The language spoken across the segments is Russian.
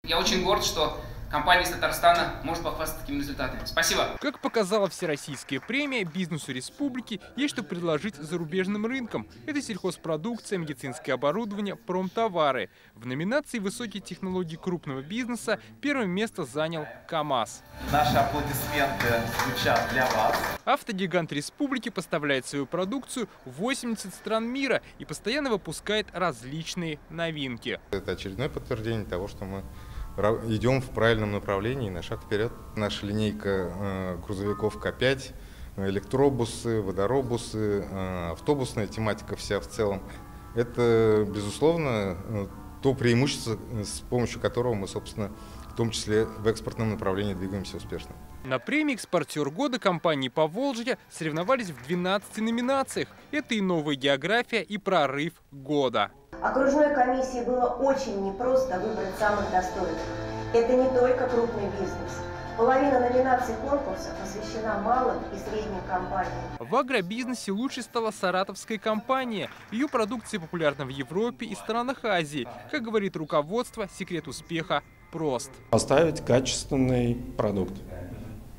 Я очень горд, что компания из Татарстана может похвастаться такими результатами. Спасибо. Как показала всероссийская премия, бизнесу республики есть что предложить зарубежным рынкам. Это сельхозпродукция, медицинское оборудование, промтовары. В номинации «Высокие технологии крупного бизнеса» первое место занял КАМАЗ. Наши аплодисменты звучат для вас. Автогигант республики поставляет свою продукцию в 80 стран мира и постоянно выпускает различные новинки. Это очередное подтверждение того, что мы идем в правильном направлении, на шаг вперед. Наша линейка грузовиков К5, электробусы, водоробусы, автобусная тематика вся в целом. Это, безусловно, то преимущество, с помощью которого мы, собственно, в том числе в экспортном направлении двигаемся успешно. На премии «Экспортер года» компании «Поволжье» соревновались в 12 номинациях. Это и новая география, и прорыв года. Окружной комиссии было очень непросто выбрать самых достойных. Это не только крупный бизнес. Половина номинаций конкурса посвящена малым и средним компаниям. В агробизнесе лучшей стала саратовская компания. Ее продукция популярна в Европе и странах Азии. Как говорит руководство, секрет успеха прост. Поставить качественный продукт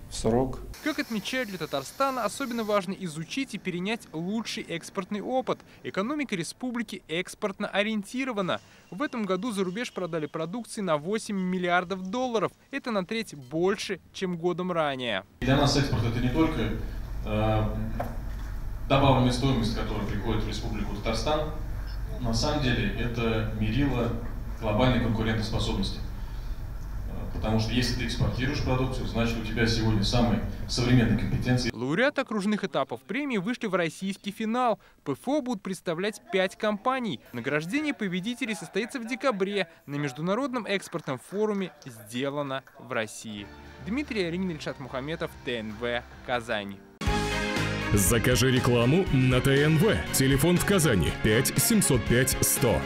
в срок. Как отмечают для Татарстана, особенно важно изучить и перенять лучший экспортный опыт. Экономика республики экспортно ориентирована. В этом году за рубеж продали продукции на 8 миллиардов долларов. Это на треть больше, чем годом ранее. Для нас экспорт — это не только добавленная стоимость, которая приходит в Республику Татарстан. На самом деле это мерило глобальной конкурентоспособности. Потому что если ты экспортируешь продукцию, значит у тебя сегодня самые современные компетенции. Лауреаты окружных этапов премии вышли в российский финал. ПФО будут представлять 5 компаний. Награждение победителей состоится в декабре на Международном экспортном форуме «Сделано в России». Дмитрий Аринин, Ильшат Мухаметов, ТНВ, Казань. Закажи рекламу на ТНВ. Телефон в Казани 5 705 100.